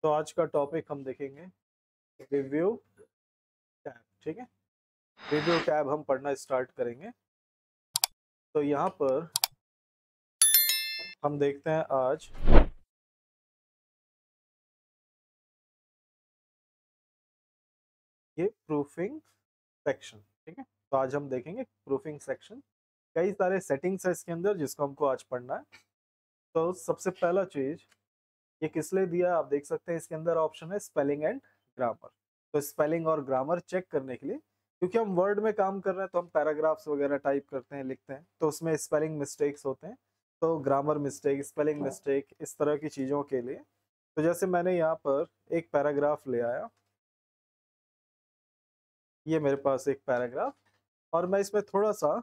तो आज का टॉपिक हम देखेंगे रिव्यू टैब। ठीक है, रिव्यू टैब हम पढ़ना स्टार्ट करेंगे। तो यहाँ पर हम देखते हैं आज ये प्रूफिंग सेक्शन। ठीक है, तो आज हम देखेंगे प्रूफिंग सेक्शन। कई सारे सेटिंग्स है इसके अंदर जिसको हमको आज पढ़ना है। तो सबसे पहला चीज ये किस लिए दिया है, आप देख सकते हैं इसके अंदर ऑप्शन है स्पेलिंग एंड ग्रामर। तो स्पेलिंग और ग्रामर चेक करने के लिए, क्योंकि हम वर्ड में काम कर रहे हैं तो हम पैराग्राफ्स वगैरह टाइप करते हैं, लिखते हैं, तो उसमें स्पेलिंग मिस्टेक्स होते हैं। तो ग्रामर मिस्टेक, स्पेलिंग मिस्टेक, इस तरह की चीज़ों के लिए तो जैसे मैंने यहाँ पर एक पैराग्राफ ले आया, ये मेरे पास एक पैराग्राफ, और मैं इसमें थोड़ा सा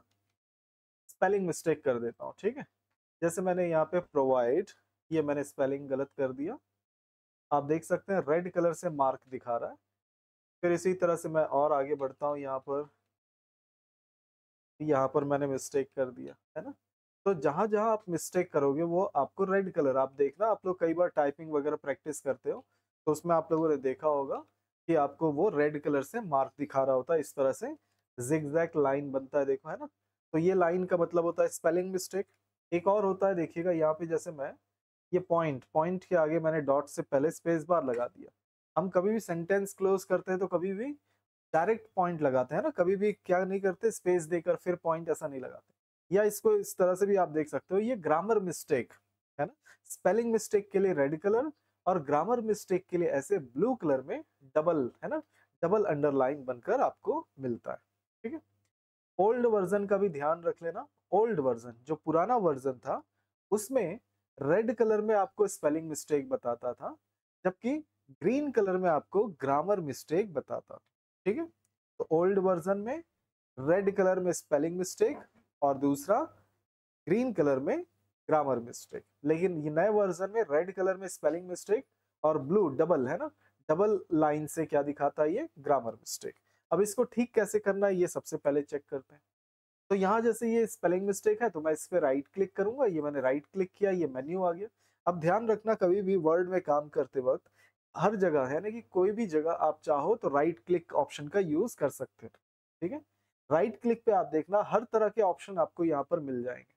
स्पेलिंग मिस्टेक कर देता हूँ। ठीक है, जैसे मैंने यहाँ पे प्रोवाइड, ये मैंने स्पेलिंग गलत कर दिया, आप देख सकते हैं रेड कलर से मार्क दिखा रहा है। फिर इसी तरह से मैं और आगे बढ़ता हूँ, यहाँ पर मैंने मिस्टेक कर दिया है ना। तो जहां जहां आप मिस्टेक करोगे वो आपको रेड कलर, आप देखना, आप लोग कई बार टाइपिंग वगैरह प्रैक्टिस करते हो तो उसमें आप लोगों ने देखा होगा कि आपको वो रेड कलर से मार्क दिखा रहा होता है, इस तरह से जिगजैग लाइन बनता है, देखो है ना। तो ये लाइन का मतलब होता है स्पेलिंग मिस्टेक। एक और होता है, देखिएगा यहाँ पे, जैसे मैं ये पॉइंट, पॉइंट के आगे मैंने डॉट से पहले स्पेस बार लगा दिया। हम कभी भी सेंटेंस क्लोज करते हैं तो कभी भी डायरेक्ट पॉइंट लगाते हैं ना, कभी भी क्या नहीं करते, स्पेस देकर फिर पॉइंट, ऐसा नहीं लगाते। या इसको इस तरह से भी आप देख सकते हो, ये ग्रामर मिस्टेक है ना। स्पेलिंग मिस्टेक के लिए रेड कलर और ग्रामर मिस्टेक के लिए ऐसे ब्लू कलर में डबल, है ना, डबल अंडरलाइन बनकर आपको मिलता है। ठीक है, ओल्ड वर्जन का भी ध्यान रख लेना। ओल्ड वर्जन, जो पुराना वर्जन था, उसमें रेड कलर में आपको स्पेलिंग मिस्टेक बताता था, जबकि ग्रीन कलर में आपको ग्रामर मिस्टेक बताता था। ठीक है, तो ओल्ड वर्जन में रेड कलर में स्पेलिंग मिस्टेक और दूसरा ग्रीन कलर में ग्रामर मिस्टेक। लेकिन ये नए वर्जन में रेड कलर में स्पेलिंग मिस्टेक और ब्लू डबल, है ना, डबल लाइन से क्या दिखाता है, ये ग्रामर मिस्टेक। अब इसको ठीक कैसे करना है ये सबसे पहले चेक करते हैं। तो यहाँ जैसे ये स्पेलिंग मिस्टेक है तो मैं इस पे राइट क्लिक करूंगा, ये मैंने राइट क्लिक किया, ये मेन्यू आ गया। अब ध्यान रखना, कभी भी वर्ड में काम करते वक्त हर जगह, है ना, कि कोई भी जगह आप चाहो तो राइट क्लिक ऑप्शन का यूज कर सकते हो। ठीक है, राइट क्लिक पे आप देखना हर तरह के ऑप्शन आपको यहाँ पर मिल जाएंगे।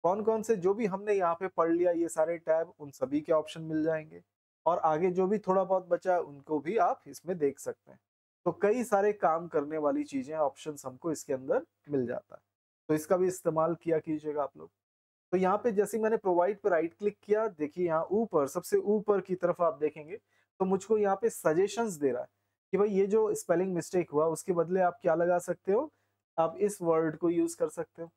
कौन कौन से जो भी हमने यहाँ पे पढ़ लिया, ये सारे टैब, उन सभी के ऑप्शन मिल जाएंगे। और आगे जो भी थोड़ा बहुत बचा है उनको भी आप इसमें देख सकते हैं। तो कई सारे काम करने वाली चीजें, ऑप्शंस हमको इसके अंदर मिल जाता है, तो इसका भी इस्तेमाल किया कीजिएगा आप लोग। तो यहाँ पे जैसे मैंने प्रोवाइड पर राइट क्लिक किया, देखिए यहाँ ऊपर, सबसे ऊपर की तरफ आप देखेंगे तो मुझको यहाँ पे सजेशंस दे रहा है कि भाई ये जो स्पेलिंग मिस्टेक हुआ उसके बदले आप क्या लगा सकते हो, आप इस वर्ड को यूज कर सकते हो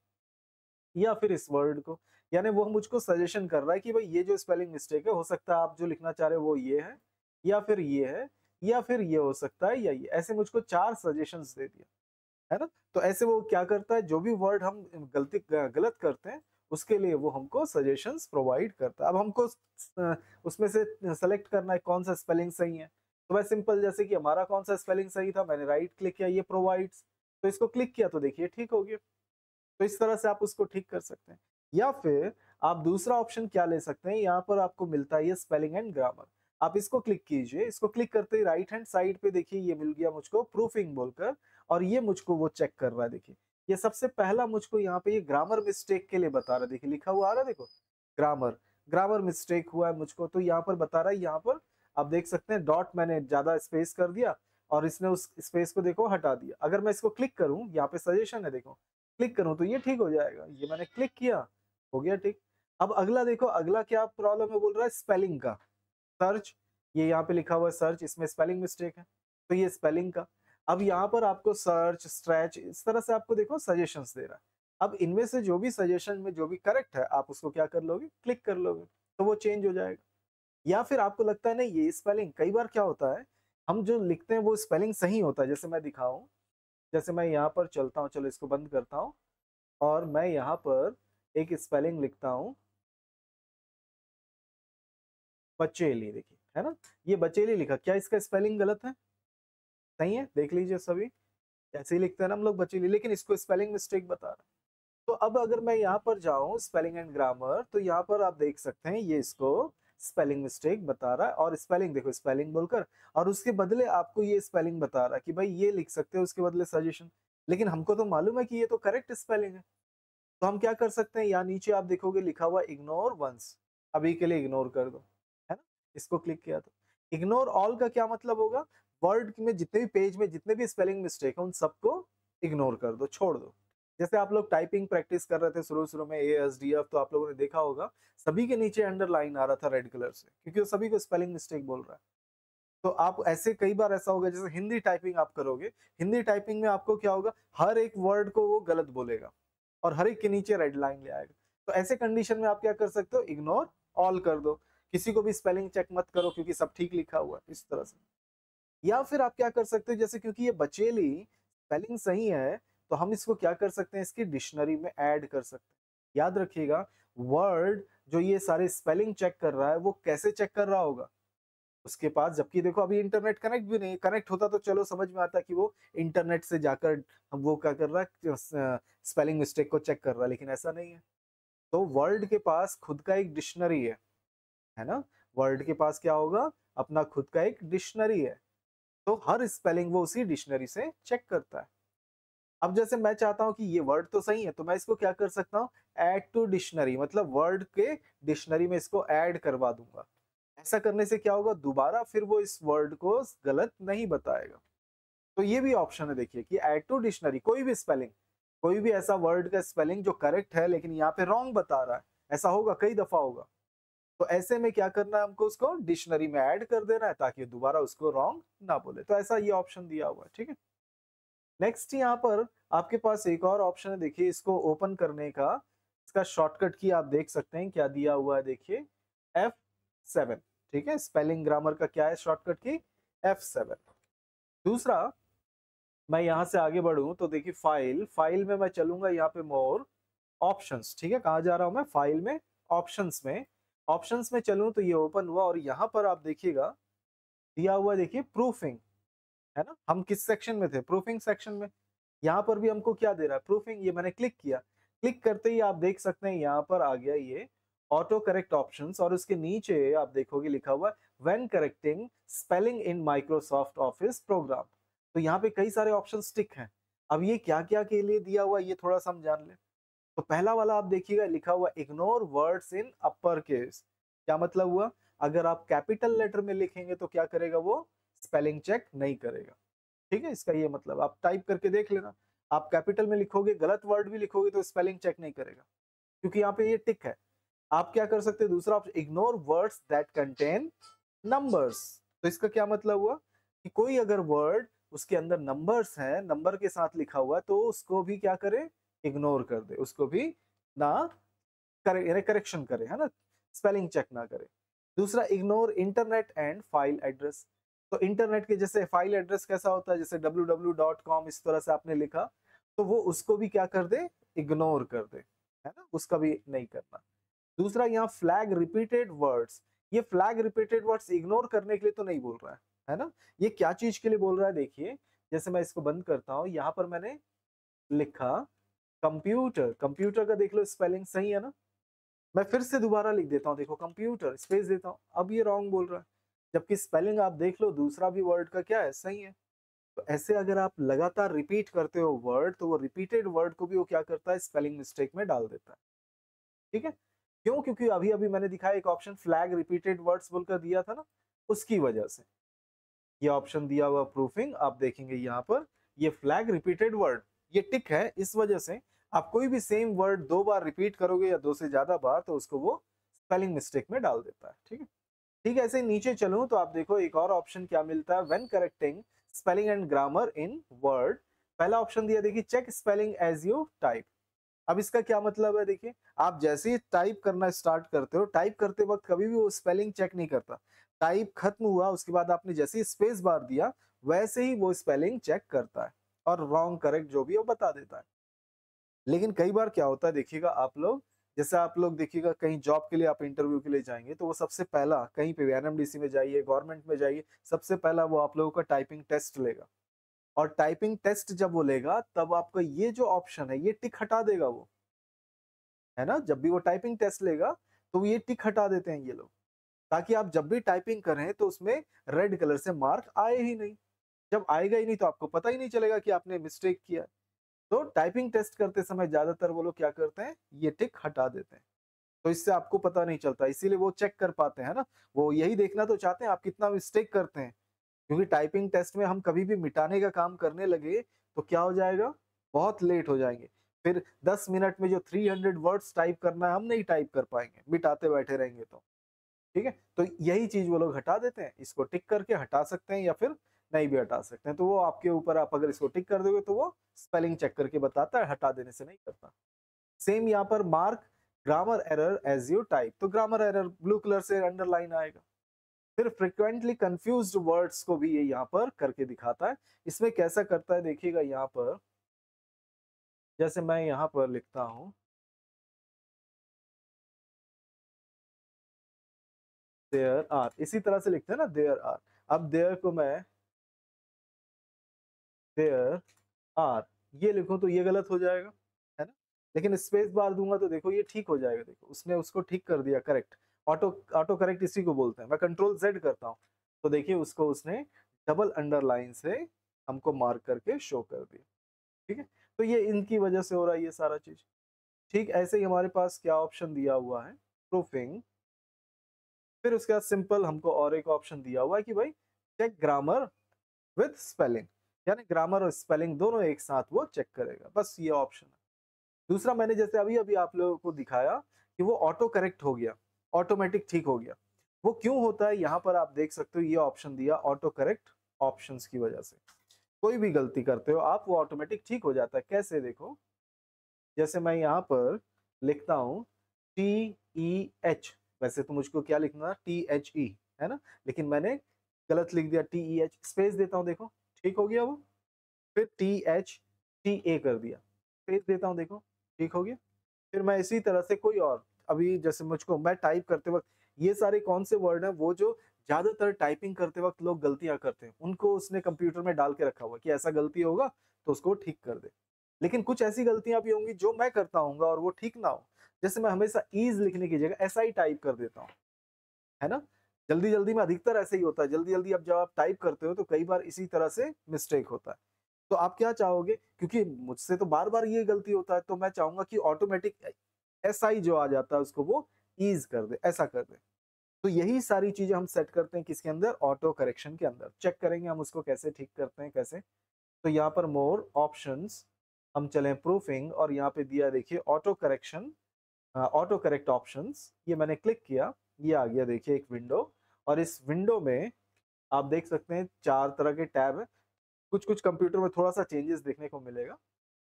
या फिर इस वर्ड को। यानी वो मुझको सजेशन कर रहा है कि भाई ये जो स्पेलिंग मिस्टेक है, हो सकता है आप जो लिखना चाह रहे हो वो ये है, या फिर ये है, या फिर ये हो सकता है, या ये, ऐसे मुझको 4 सजेशंस दे दिया, है ना। तो ऐसे वो क्या करता है, जो भी वर्ड हम गलत करते हैं उसके लिए वो हमको सजेशंस प्रोवाइड करता है। अब हमको उसमें से सेलेक्ट करना है कौन सा स्पेलिंग सही है। तो मैं सिंपल, जैसे कि हमारा कौन सा स्पेलिंग सही था, मैंने राइट क्लिक किया, ये प्रोवाइड्स, तो इसको क्लिक किया तो देखिए ठीक हो गया। तो इस तरह से आप उसको ठीक कर सकते हैं। या फिर आप दूसरा ऑप्शन क्या ले सकते हैं, यहाँ पर आपको मिलता है ये स्पेलिंग एंड ग्रामर, आप इसको क्लिक कीजिए। इसको क्लिक करते ही राइट हैंड साइड पे देखिए ये मिल गया मुझको प्रूफिंग बोलकर, और ये मुझको वो चेक कर रहा है। देखिए ये सबसे पहला मुझको यहाँ पे ये ग्रामर मिस्टेक के लिए बता रहा है, देखिए लिखा हुआ आ रहा है, देखो ग्रामर, ग्रामर मिस्टेक हुआ है मुझको, तो यहाँ पर बता रहा है। यहाँ पर आप देख सकते हैं डॉट मैंने ज्यादा स्पेस कर दिया और इसने उस स्पेस को देखो हटा दिया। अगर मैं इसको क्लिक करूं, यहाँ पे सजेशन है, देखो क्लिक करूं तो ये ठीक हो जाएगा। ये मैंने क्लिक किया, हो गया ठीक। अब अगला देखो, अगला क्या प्रॉब्लम है, बोल रहा है स्पेलिंग का। सर्च, ये यहाँ पे लिखा हुआ है सर्च, इसमें स्पेलिंग मिस्टेक है, तो ये स्पेलिंग का। अब यहाँ पर आपको सर्च, स्ट्रेच, इस तरह से आपको देखो सजेशंस दे रहा है। अब इनमें से जो भी सजेशन में जो भी करेक्ट है आप उसको क्या कर लोगे, क्लिक कर लोगे, तो वो चेंज हो जाएगा। या फिर आपको लगता है नहीं ये स्पेलिंग, कई बार क्या होता है हम जो लिखते हैं वो स्पेलिंग सही होता है, जैसे मैं दिखाऊं, जैसे मैं यहाँ पर चलता हूँ, चलो इसको बंद करता हूँ, और मैं यहाँ पर एक स्पेलिंग लिखता हूँ बचेली, देखिए है ना, ये बचेली लिखा, क्या इसका स्पेलिंग गलत है, सही है, देख लीजिए सभी, ऐसे ही लिखते हैं ना हम लोग बचेली, लेकिन इसको स्पेलिंग मिस्टेक बता रहा है। तो अब अगर मैं यहाँ पर जाऊं स्पेलिंग एंड ग्रामर, तो यहाँ पर आप देख सकते हैं ये इसको स्पेलिंग मिस्टेक बता रहा है, और स्पेलिंग देखो स्पेलिंग बोलकर, और उसके बदले आपको ये स्पेलिंग बता रहा है कि भाई ये लिख सकते हो उसके बदले सजेशन, लेकिन हमको तो मालूम है कि ये तो करेक्ट स्पेलिंग है। तो हम क्या कर सकते हैं, यहाँ नीचे आप देखोगे लिखा हुआ इग्नोर वंस, अभी के लिए इग्नोर कर दो, है ना। इसको क्लिक किया तो इग्नोर ऑल का क्या मतलब होगा, वर्ड में जितने भी पेज में जितने भी स्पेलिंग मिस्टेक है उन सबको इग्नोर कर दो, छोड़ दो। जैसे आप लोग टाइपिंग प्रैक्टिस कर रहे थे शुरू शुरू में ASDF, तो आप लोगों ने देखा होगा सभी के नीचे अंडरलाइन आ रहा था रेड कलर से, क्योंकि वो सभी को स्पेलिंग मिस्टेक बोल रहा है। तो आप ऐसे कई बार ऐसा होगा, जैसे हिंदी टाइपिंग आप करोगे, हिंदी टाइपिंग में आपको क्या होगा, हर एक वर्ड को वो गलत बोलेगा और हर एक के नीचे रेड लाइन ले आएगा। तो ऐसे कंडीशन में आप क्या कर सकते हो, इग्नोर ऑल कर दो, किसी को भी स्पेलिंग चेक मत करो क्योंकि सब ठीक लिखा हुआ है, इस तरह से। या फिर आप क्या कर सकते हो, जैसे क्योंकि ये बचेली स्पेलिंग सही है, तो हम इसको क्या कर सकते हैं, इसकी डिक्शनरी में ऐड कर सकते हैं। याद रखिएगा, वर्ड जो ये सारे स्पेलिंग चेक कर रहा है वो कैसे चेक कर रहा होगा उसके पास, जबकि देखो अभी इंटरनेट कनेक्ट भी नहीं है, कनेक्ट होता तो चलो समझ में आता कि वो इंटरनेट से जाकर वो क्या कर रहा है, स्पेलिंग मिस्टेक को चेक कर रहा है, लेकिन ऐसा नहीं है। तो वर्ल्ड के पास खुद का एक डिक्शनरी है ना। वर्ल्ड के पास क्या होगा, अपना खुद का एक डिक्शनरी है, तो हर स्पेलिंग वो उसी डिक्शनरी से चेक करता है। अब जैसे मैं चाहता हूं कि ये वर्ड तो सही है, तो मैं इसको क्या कर सकता हूँ, ऐड टू डिक्शनरी, मतलब वर्ड के डिक्शनरी में इसको ऐड करवा दूंगा। ऐसा करने से क्या होगा, दोबारा फिर वो इस वर्ड को गलत नहीं बताएगा। तो ये भी ऑप्शन है देखिए कि ऐड टू डिक्शनरी, कोई भी स्पेलिंग, कोई भी ऐसा वर्ड का स्पेलिंग जो करेक्ट है लेकिन यहाँ पे रॉन्ग बता रहा है, ऐसा होगा, कई दफा होगा। तो ऐसे में क्या करना है, हमको उसको डिक्शनरी में ऐड कर देना है ताकि दोबारा उसको रॉन्ग ना बोले। तो ऐसा ये ऑप्शन दिया हुआ है, ठीक है। नेक्स्ट यहाँ पर आपके पास एक और ऑप्शन है, देखिए इसको ओपन करने का, इसका शॉर्टकट की आप देख सकते हैं क्या दिया हुआ है, देखिए F7, ठीक है। स्पेलिंग ग्रामर का क्या है शॉर्टकट की, F7। दूसरा, मैं यहाँ से आगे बढ़ूं तो देखिए फाइल, फाइल में मैं चलूंगा यहाँ पे मोर ऑप्शंस, ठीक है। कहाँ जा रहा हूं मैं, फाइल में, ऑप्शंस में, ऑप्शंस में चलूं तो ये ओपन हुआ, और यहाँ पर आप देखिएगा दिया हुआ है, देखिए प्रूफिंग, है ना। हम किस सेक्शन में थे, प्रूफिंग सेक्शन में। यहाँ पर भी हमको क्या दे रहा है, प्रूफिंग। ये मैंने क्लिक किया, क्लिक करते ही आप देख सकते हैं यहाँ पर आ गया ये ऑटो करेक्ट ऑप्शंस, और उसके नीचे आप देखोगे लिखा हुआ when correcting spelling in Microsoft office program. तो यहाँ पे कई सारे ऑप्शन टिक हैं। अब ये क्या क्या के लिए दिया हुआ ये थोड़ा सा हम जान लें। तो पहला वाला आप देखिएगा लिखा हुआ ignore words in upper case. क्या मतलब हुआ, अगर आप कैपिटल लेटर में लिखेंगे तो क्या करेगा वो, स्पेलिंग चेक नहीं करेगा, ठीक है। इसका ये मतलब आप टाइप करके देख लेना, आप कैपिटल में लिखोगे, गलत वर्ड भी लिखोगे तो स्पेलिंग चेक नहीं करेगा, क्योंकि यहाँ पे ये टिक है। आप क्या कर सकते हैं, दूसरा option ignore words that contain numbers. तो इसका क्या मतलब हुआ कि कोई अगर वर्ड उसके अंदर नंबर्स हैं, नंबर के साथ लिखा हुआ है, तो उसको भी क्या करे, इग्नोर कर दे, उसको भी ना करे, यानी करेक्शन करे, है ना, स्पेलिंग चेक ना करे। दूसरा, ignore internet and file address. तो इंटरनेट के जैसे फाइल एड्रेस कैसा होता है, जैसे www.com, इस तरह से आपने लिखा, तो वो उसको भी क्या कर दे, इग्नोर कर दे, है ना, उसका भी नहीं करना। दूसरा, यहाँ फ्लैग रिपीटेड वर्ड्स, ये फ्लैग रिपीटेड वर्ड्स इग्नोर करने के लिए तो नहीं बोल रहा है ना। ये क्या चीज के लिए बोल रहा है, देखिए जैसे मैं इसको बंद करता हूँ, यहाँ पर मैंने लिखा कंप्यूटर, कंप्यूटर का देख लो स्पेलिंग सही है ना। मैं फिर से दोबारा लिख देता हूँ, देखो कंप्यूटर स्पेस देता हूँ, अब ये रॉन्ग बोल रहा है, जबकि स्पेलिंग आप देख लो दूसरा भी वर्ड का क्या है, सही है। तो ऐसे अगर आप लगातार रिपीट करते हो वर्ड, तो वो रिपीटेड वर्ड को भी वो क्या करता है, स्पेलिंग मिस्टेक में डाल देता है, ठीक है। क्यों, क्योंकि अभी अभी मैंने दिखाया एक ऑप्शन फ्लैग रिपीटेड वर्ड्स बोलकर दिया था ना, उसकी वजह से ये ऑप्शन दिया हुआ प्रूफिंग, आप देखेंगे यहाँ पर ये फ्लैग रिपीटेड वर्ड, ये टिक है, इस वजह से आप कोई भी सेम वर्ड दो बार रिपीट करोगे या दो से ज्यादा बार, तो उसको वो स्पेलिंग मिस्टेक में डाल देता है, ठीक है। ठीक है, ऐसे नीचे चलूं तो आप देखो एक और ऑप्शन क्या मिलता है, when correcting spelling and grammar in Word. पहला ऑप्शन दिया, देखिए check spelling as you type. अब इसका क्या मतलब है, देखिए आप जैसे ही टाइप करना स्टार्ट करते हो, टाइप करते वक्त कभी भी वो स्पेलिंग चेक नहीं करता। टाइप खत्म हुआ उसके बाद आपने जैसे ही स्पेस बार दिया, वैसे ही वो स्पेलिंग चेक करता है और रॉन्ग करेक्ट जो भी है वो बता देता है। लेकिन कई बार क्या होता है, देखिएगा आप लोग, जैसे आप लोग देखिएगा कहीं जॉब के लिए आप इंटरव्यू के लिए जाएंगे, तो वो सबसे पहला कहीं पे एनएमडीसी में जाइए, गवर्नमेंट में जाइए, सबसे पहला वो आप लोगों का टाइपिंग टेस्ट लेगा। और टाइपिंग टेस्ट जब वो लेगा, तब आपका ये जो ऑप्शन है ये टिक हटा देगा वो, है ना। जब भी वो टाइपिंग टेस्ट लेगा तो ये टिक हटा देते हैं ये लोग। ताकि आप जब भी टाइपिंग करें तो उसमें रेड कलर से मार्क आए ही नहीं। जब आएगा ही नहीं तो आपको पता ही नहीं चलेगा कि आपने मिस्टेक किया। तो टाइपिंग टेस्ट करते समय ज्यादातर वो लोग क्या करते हैं, ये टिक हटा देते हैं। तो इससे आपको पता नहीं चलता, इसीलिए वो चेक कर पाते हैं ना, वो यही देखना तो चाहते हैं आप कितना मिस्टेक करते हैं। क्योंकि टाइपिंग टेस्ट में हम कभी भी मिटाने का काम करने लगे तो क्या हो जाएगा, बहुत लेट हो जाएंगे। फिर 10 मिनट में जो 300 वर्ड्स टाइप करना है हम नहीं टाइप कर पाएंगे, मिटाते बैठे रहेंगे तो। ठीक है, तो यही चीज वो लोग हटा देते हैं। इसको टिक करके हटा सकते हैं या फिर नहीं भी हटा सकते हैं, तो वो आपके ऊपर, आप अगर इसको टिक कर दोगे तो वो स्पेलिंग चेक करके बताता है, हटा देने से नहीं करता। सेम यहाँ पर mark grammar error as you type, तो ग्रामर एरर ब्लू कलर से अंडरलाइन आएगा। फिर फ्रिक्वेंटली कंफ्यूज्ड वर्ड्स को भी ये यहाँ पर करके दिखाता है। इसमें कैसा करता है देखिएगा, यहाँ पर जैसे मैं यहाँ पर लिखता हूँ देयर आर, इसी तरह से लिखते हैं ना देयर आर। अब देयर को मैं देयर आर ये लिखूं तो ये गलत हो जाएगा, है ना। लेकिन स्पेस बार दूंगा तो देखो ये ठीक हो जाएगा। देखो उसने उसको ठीक कर दिया, करेक्ट। ऑटो ऑटो करेक्ट इसी को बोलते हैं। मैं कंट्रोल जेड करता हूँ तो देखिए उसको उसने डबल अंडरलाइन से हमको मार्क करके शो कर दिया। ठीक है, तो ये इनकी वजह से हो रहा है ये सारा चीज। ठीक, ऐसे ही हमारे पास क्या ऑप्शन दिया हुआ है, प्रूफिंग। फिर उसके बाद सिंपल हमको और एक ऑप्शन दिया हुआ है कि भाई चेक ग्रामर विथ स्पेलिंग, यानी ग्रामर और स्पेलिंग दोनों एक साथ वो चेक करेगा, बस ये ऑप्शन है। दूसरा मैंने जैसे अभी अभी आप लोगों को दिखाया कि वो ऑटो करेक्ट हो गया, ऑटोमेटिक ठीक हो गया। वो क्यों होता है, यहाँ पर आप देख सकते हो ये ऑप्शन दिया ऑटो करेक्ट ऑप्शंस की वजह से। कोई भी गलती करते हो आप वो ऑटोमेटिक ठीक हो जाता है। कैसे देखो, जैसे मैं यहाँ पर लिखता हूँ TEH, वैसे तो मुझको क्या लिखना THE, है ना, लेकिन मैंने गलत लिख दिया TEH, स्पेस देता हूँ देखो ठीक हो गया वो। फिर THTA कर दिया, स्पेस देता हूँ देखो ठीक हो गया। फिर मैं इसी तरह से कोई और, अभी जैसे मुझको मैं टाइप करते वक्त ये सारे कौन से वर्ड हैं वो जो ज्यादातर टाइपिंग करते वक्त लोग गलतियां करते हैं, उनको उसने कंप्यूटर में डाल के रखा हुआ कि ऐसा गलती होगा तो उसको ठीक कर दे। लेकिन कुछ ऐसी गलतियां भी होंगी जो मैं करता हूँ और वो ठीक ना हो। जैसे मैं हमेशा ईज लिखने की जगह SI टाइप कर देता हूँ, है ना। जल्दी जल्दी में अधिकतर ऐसे ही होता है, जल्दी जल्दी अब जब आप टाइप करते हो तो कई बार इसी तरह से मिस्टेक होता है। तो आप क्या चाहोगे, क्योंकि मुझसे तो बार बार ये गलती होता है, तो मैं चाहूंगा कि ऑटोमेटिक SI जो आ जाता है उसको वो ईज कर दे, ऐसा कर दे। तो यही सारी चीजें हम सेट करते हैं किसके अंदर, ऑटो करेक्शन के अंदर। चेक करेंगे हम उसको कैसे ठीक करते हैं, कैसे। तो यहाँ पर मोर ऑप्शंस, हम चलें प्रूफिंग, और यहाँ पे दिया देखिए auto correction, auto correct options. ये मैंने क्लिक किया, ये आ गया देखिए एक विंडो। और इस विंडो में आप देख सकते हैं 4 तरह के टैब है। कुछ कुछ कंप्यूटर में थोड़ा सा चेंजेस देखने को मिलेगा।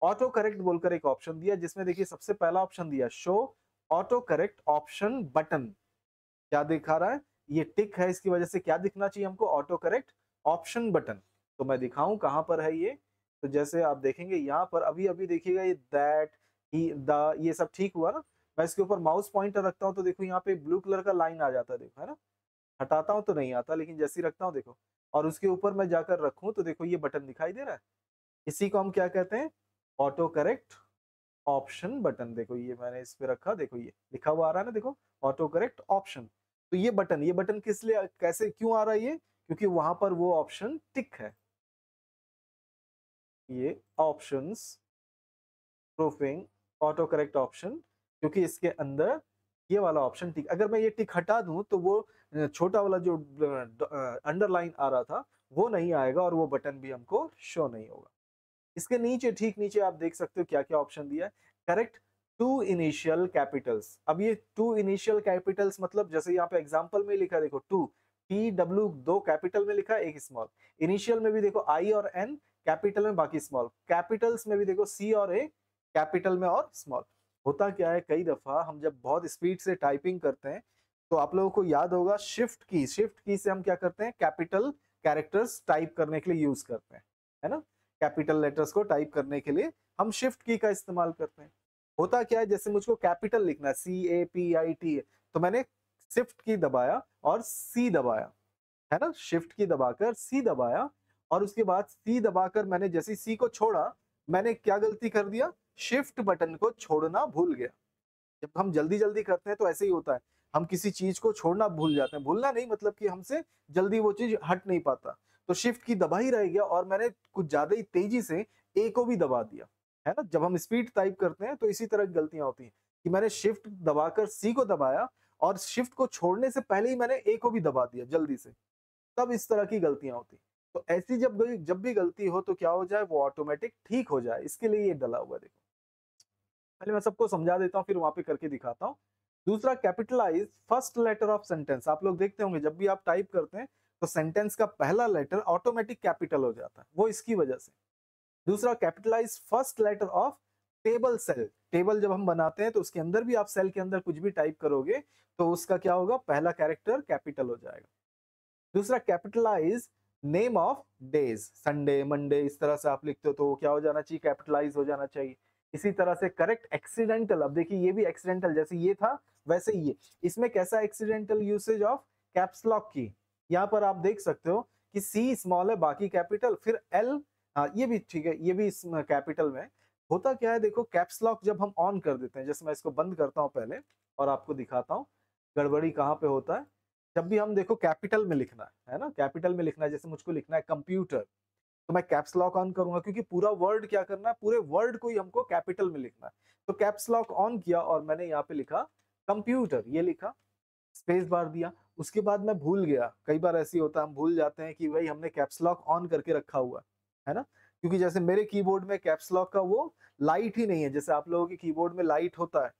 ऑटो करेक्ट बोलकर एक ऑप्शन दिया, जिसमें देखिए सबसे पहला ऑप्शन दिया show auto correct option button. क्या दिखा रहा है, ये टिक है, इसकी वजह से क्या दिखना चाहिए हमको, ऑटो करेक्ट ऑप्शन बटन। तो मैं दिखाऊं कहां पर है ये, तो जैसे आप देखेंगे यहाँ पर अभी अभी देखिएगा ये दैट ही द ये सब ठीक हुआ ना। मैं इसके ऊपर माउस पॉइंटर रखता हूँ तो देखो यहाँ पे ब्लू कलर का लाइन आ जाता है, देखो है ना। हटाता हूँ तो नहीं आता, लेकिन जैसे ही रखता हूँ देखो, और उसके ऊपर मैं जाकर रखूं तो देखो ये बटन दिखाई दे रहा है। इसी को हम क्या कहते हैं, ऑटो करेक्ट ऑप्शन बटन। देखो ये मैंने इस पे रखा, देखो ये लिखा हुआ आ रहा है ना, देखो ऑटो करेक्ट ऑप्शन। तो ये बटन किस लिए, कैसे, क्यों आ रहा है ये, क्योंकि वहां पर वो ऑप्शन टिक है। ये options proofing auto correct option, क्योंकि इसके अंदर ये वाला ऑप्शन टिक, अगर मैं ये टिक हटा दूं तो वो छोटा वाला जो अंडरलाइन आ रहा था वो नहीं आएगा और वो बटन भी हमको शो नहीं होगा। इसके नीचे, ठीक नीचे आप देख सकते हो क्या क्या ऑप्शन दिया है। Correct two initial capitals. अब ये टू इनिशियल कैपिटल्स मतलब जैसे यहाँ पे एग्जांपल में लिखा है, देखो टू TW, दो कैपिटल में लिखा है एक स्मॉल। इनिशियल में भी देखो I और N कैपिटल में, बाकी स्मॉल। कैपिटल्स में भी देखो C और A कैपिटल में और स्मॉल। होता क्या है, कई दफा हम जब बहुत स्पीड से टाइपिंग करते हैं तो आप लोगों को याद होगा शिफ्ट की से हम क्या करते हैं, कैपिटल कैरेक्टर्स टाइप करने के लिए यूज करते हैं, है ना। कैपिटल लेटर्स को टाइप करने के लिए हम शिफ्ट की का इस्तेमाल करते हैं। होता क्या है, जैसे मुझको कैपिटल लिखना है CAPIT, तो मैंने शिफ्ट की दबाया और C दबाया, है ना। शिफ्ट की दबाकर C दबाया और उसके बाद C दबाकर मैंने जैसे C को छोड़ा, मैंने क्या गलती कर दिया, शिफ्ट बटन को छोड़ना भूल गया। जब हम जल्दी जल्दी करते हैं तो ऐसे ही होता है, हम किसी चीज को छोड़ना भूल जाते हैं, भूलना नहीं मतलब कि हमसे जल्दी वो चीज हट नहीं पाता, तो शिफ्ट की दबा ही रह गया और मैंने कुछ ज्यादा ही तेजी से ए को भी दबा दिया, है ना। जब हम स्पीड टाइप करते हैं तो इसी तरह की गलतियां होती हैं कि मैंने शिफ्ट दबाकर सी को दबाया और शिफ्ट को छोड़ने से पहले ही मैंने ए को भी दबा दिया जल्दी से, तब इस तरह की गलतियां होती। तो ऐसी जब भी गलती हो तो क्या हो जाए, वो ऑटोमेटिक ठीक हो जाए, इसके लिए ये डला हुआ है। देखो पहले मैं सबको समझा देता हूँ फिर वहां पे करके दिखाता हूँ। दूसरा, capitalize first letter of sentence. आप लोग देखते होंगे जब भी आप टाइप करते हैं तो सेंटेंस का पहला लेटर ऑटोमेटिक कैपिटल हो जाता है, वो इसकी वजह से। दूसरा, capitalize first letter of table cell. Table जब हम बनाते हैं तो उसके अंदर भी आप सेल के अंदर कुछ भी टाइप करोगे तो उसका क्या होगा, पहला कैरेक्टर कैपिटल हो जाएगा। दूसरा, capitalize name of days, Sunday Monday इस तरह से आप लिखते हो तो क्या हो जाना चाहिए, कैपिटलाइज हो जाना चाहिए। इसी तरह से करेक्ट एक्सीडेंटल, अब देखिए ये भी एक्सीडेंटल, जैसे ये था वैसे ये, इसमें कैसा accidental usage of caps lock की, यहाँ पर आप देख सकते हो कि सी स्मॉल है बाकी कैपिटल, फिर एल, हाँ ये भी ठीक है, ये भी कैपिटल में। होता क्या है देखो, कैप्स लॉक जब हम ऑन कर देते हैं, जैसे मैं इसको बंद करता हूँ पहले और आपको दिखाता हूँ गड़बड़ी कहाँ पे होता है। जब भी हम देखो कैपिटल में लिखना है ना, कैपिटल में लिखना है, जैसे मुझको लिखना है कंप्यूटर, तो मैं कैप्स लॉक ऑन करूंगा क्योंकि पूरा वर्ड क्या करना है, पूरे वर्ड को ही हमको कैपिटल में लिखना है। तो कैप्स लॉक ऑन किया और मैंने यहाँ पे लिखा कंप्यूटर, ये लिखा, स्पेस बार दिया। उसके बाद मैं भूल गया, कई बार ऐसी होता है हम भूल जाते हैं कि भाई हमने कैप्स लॉक ऑन करके रखा हुआ है ना, क्योंकि जैसे मेरे कीबोर्ड में कैप्स लॉक का वो लाइट ही नहीं है, जैसे आप लोगों के कीबोर्ड में लाइट होता है,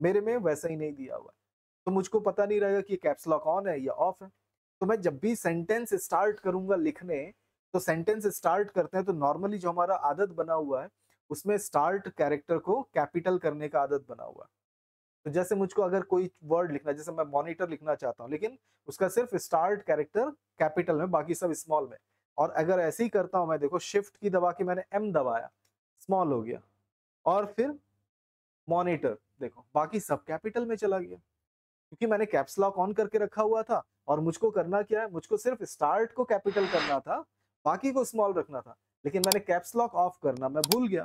मेरे में वैसा ही नहीं दिया हुआ है, तो मुझको पता नहीं रहेगा कि कैप्स लॉक ऑन है या ऑफ है। तो मैं जब भी सेंटेंस स्टार्ट करूंगा लिखने, तो सेंटेंस स्टार्ट करते हैं तो नॉर्मली जो हमारा आदत बना हुआ है उसमें स्टार्ट कैरेक्टर को कैपिटल करने का आदत बना हुआ है। तो जैसे मुझको अगर कोई वर्ड लिखना है, जैसे मैं मॉनिटर लिखना चाहता हूँ लेकिन उसका सिर्फ स्टार्ट कैरेक्टर कैपिटल में, बाकी सब स्मॉल में, और अगर ऐसे ही करता हूं मैं, देखो शिफ्ट की दबा के मैंने एम दबाया, स्मॉल हो गया, और फिर मॉनिटर, देखो बाकी सब कैपिटल में चला गया, क्योंकि मैंने कैप्स लॉक ऑन करके रखा हुआ था और मुझको करना क्या है, मुझको सिर्फ स्टार्ट को कैपिटल करना था, बाकी को स्मॉल रखना था, लेकिन मैंने कैप्स लॉक ऑफ करना मैं भूल गया,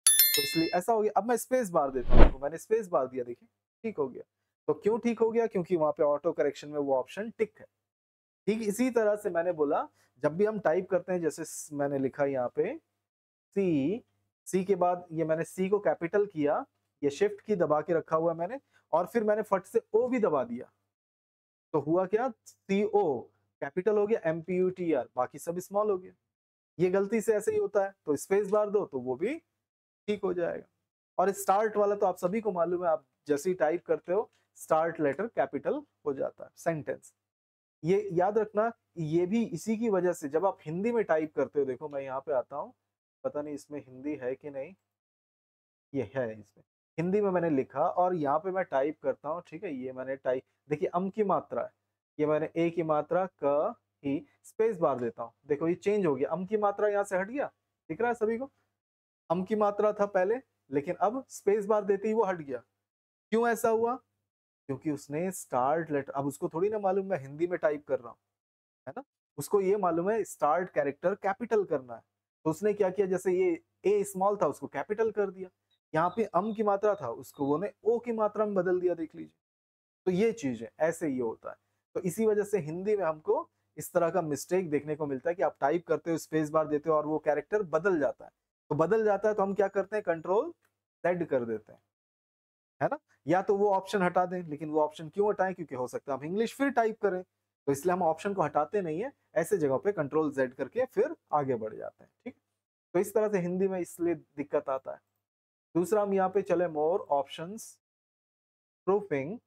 तो इसलिए ऐसा हो गया। अब मैं स्पेस बार देता हूँ, मैंने स्पेस बार दिया, देखिए ठीक हो गया। तो क्यों ठीक हो गया, क्योंकि वहां पे ऑटो करेक्शन में वो ऑप्शन टिक है। ठीक इसी तरह से मैंने बोला जब भी हम टाइप करते हैं, जैसे मैंने लिखा यहाँ पे सी, सी के बाद ये मैंने सी को कैपिटल किया, ये शिफ्ट की दबा के रखा हुआ मैंने, और फिर मैंने फट से ओ भी दबा दिया, तो हुआ क्या, सी ओ कैपिटल हो गया, MPUTR बाकी सब स्मॉल हो गया। ये गलती से ऐसे ही होता है, तो स्पेस बार दो तो वो भी ठीक हो जाएगा। और स्टार्ट वाला तो आप सभी को मालूम है, आप जैसे ही टाइप करते हो स्टार्ट लेटर कैपिटल हो जाता है सेंटेंस। ये याद रखना, ये भी इसी की वजह से जब आप हिंदी में टाइप करते हो, देखो मैं यहाँ पे आता हूँ, पता नहीं इसमें हिंदी है कि नहीं, ये है इसमें हिंदी में मैंने लिखा और यहाँ पे मैं टाइप करता हूँ, ठीक है, ये मैंने टाइप, देखिए अम की मात्रा है, ये मैंने ए की मात्रा क ही स्पेस बार देता हूँ, देखो ये चेंज हो गया, अम की मात्रा यहाँ से हट गया, दिख रहा है सभी को, अम की मात्रा था पहले, लेकिन अब स्पेस बार देते ही वो हट गया। क्यों ऐसा हुआ, क्योंकि उसने स्टार्ट लेटर, अब उसको थोड़ी ना मालूम मैं हिंदी में टाइप कर रहा हूँ, है ना, उसको ये मालूम है स्टार्ट कैरेक्टर कैपिटल करना है, तो उसने क्या किया, जैसे ये ए स्मॉल था उसको कैपिटल कर दिया, यहाँ पे अम की मात्रा था उसको वो ने ओ की मात्रा में बदल दिया, देख लीजिए। तो ये चीज है, ऐसे ये होता है। तो इसी वजह से हिंदी में हमको इस तरह का मिस्टेक देखने को मिलता है कि आप टाइप करते हो, स्पेस बार देते हो और वो कैरेक्टर बदल जाता है, तो बदल जाता है तो हम क्या करते हैं, कंट्रोल Z कर देते हैं, है ना, या तो वो ऑप्शन हटा दें, लेकिन वो ऑप्शन क्यों हटाएं, क्योंकि हो सकता है हम इंग्लिश फिर टाइप करें, तो इसलिए हम ऑप्शन को हटाते नहीं है, ऐसे जगह पे कंट्रोल Z करके फिर आगे बढ़ जाते हैं। ठीक, तो इस तरह से हिंदी में इसलिए दिक्कत आता है। दूसरा हम यहाँ पे चले more options, proofing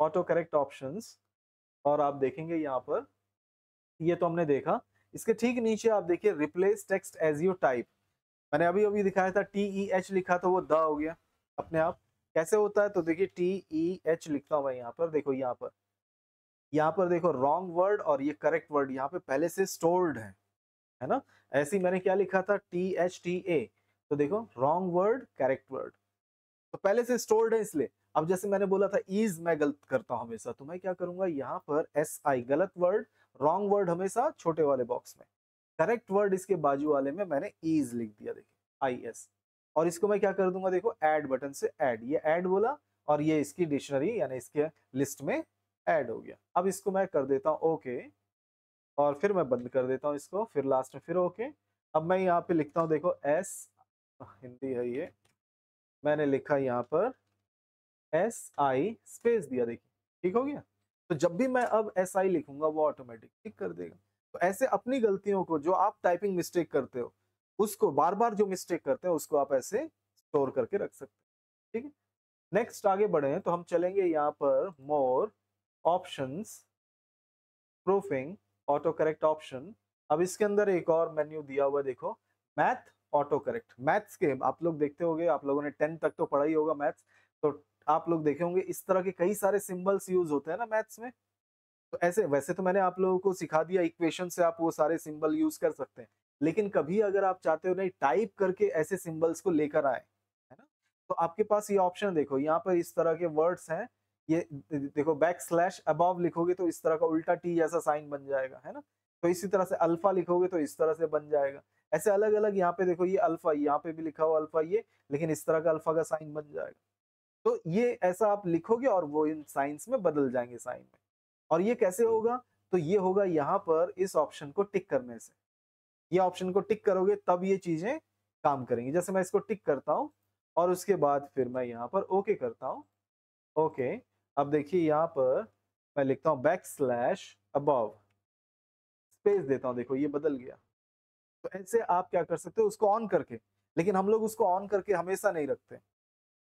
auto correct options, और आप देखेंगे यहाँ पर, ये तो हमने देखा, इसके ठीक नीचे आप देखिए replace text as you type, मैंने अभी अभी दिखाया था TEH लिखा तो वो द हो गया अपने आप, कैसे होता है, तो देखिए TEH लिखता हूं मैं यहाँ पर, देखो यहाँ पर देखो रॉन्ग वर्ड और ये करेक्ट वर्ड यहाँ पे पहले से स्टोर्ड है ना, ऐसे ही मैंने क्या लिखा था THTA, तो देखो रॉन्ग वर्ड करेक्ट वर्ड, तो पहले से स्टोर्ड है इसलिए। अब जैसे मैंने बोला था इज मैं गलत करता हूं हमेशा, तो मैं क्या करूंगा, यहाँ पर SI गलत वर्ड, रॉन्ग वर्ड हमेशा छोटे वाले बॉक्स में, करेक्ट वर्ड इसके बाजू वाले में मैंने इज लिख दिया, देखिए IS, और इसको मैं क्या कर दूंगा, देखो ऐड बटन से ऐड, ये ऐड बोला और ये इसकी डिक्शनरी यानी इसके लिस्ट में ऐड हो गया। अब इसको मैं कर देता हूँ ओके, और फिर मैं बंद कर देता हूँ इसको, फिर लास्ट में फिर ओके। अब मैं यहाँ पे लिखता हूँ, देखो एस, हिंदी है ये, मैंने लिखा यहाँ पर SI स्पेस दिया, देखिए ठीक हो गया। तो जब भी मैं अब SI लिखूंगा वो ऑटोमेटिक टिक कर देगा। तो ऐसे अपनी गलतियों को, जो आप टाइपिंग मिस्टेक करते हो, उसको बार बार जो मिस्टेक करते हो उसको आप ऐसे स्टोर करके रख सकते हैं, ठीक है। नेक्स्ट आगे बढ़े हैं तो हम चलेंगे यहाँ पर more options, proofing, auto correct option. अब इसके अंदर एक और मेन्यू दिया हुआ है, देखो मैथ ऑटो करेक्ट। मैथ्स के आप लोग देखते होंगे, आप लोगों ने 10 तक तो पढ़ा ही होगा मैथ्स, तो आप लोग देखे होंगे इस तरह के कई सारे सिंबल्स यूज होते हैं ना मैथ्स में। तो ऐसे वैसे तो मैंने आप लोगों को सिखा दिया, इक्वेशन से आप वो सारे सिंबल यूज कर सकते हैं, लेकिन कभी अगर आप चाहते हो नहीं टाइप करके ऐसे सिंबल्स को लेकर आए, है ना, तो आपके पास ये ऑप्शन देखो, यहाँ पर इस तरह के वर्ड्स हैं, ये देखो बैक स्लैश अबव लिखोगे तो इस तरह का उल्टा टी जैसा साइन बन जाएगा, है ना। तो इसी तरह से अल्फा लिखोगे तो इस तरह से बन जाएगा। ऐसे अलग अलग यहाँ पे देखो, ये अल्फा, यहाँ पे भी लिखा हुआ अल्फा ये, लेकिन इस तरह का अल्फा का साइन बन जाएगा। तो ये ऐसा आप लिखोगे और वो इन साइंस में बदल जाएंगे साइन में। और ये कैसे होगा, तो ये होगा यहाँ पर इस ऑप्शन को टिक करने से। ये ऑप्शन को टिक करोगे तब ये चीजें काम करेंगी। जैसे मैं इसको टिक करता हूं और उसके बाद फिर मैं यहाँ पर ओके करता हूं, ओके। अब देखिए यहाँ पर मैं लिखता हूँ बैक स्लैश अबव, स्पेस देता हूँ, देखो ये बदल गया। तो ऐसे आप क्या कर सकते हो, उसको ऑन करके, लेकिन हम लोग उसको ऑन करके हमेशा नहीं रखते।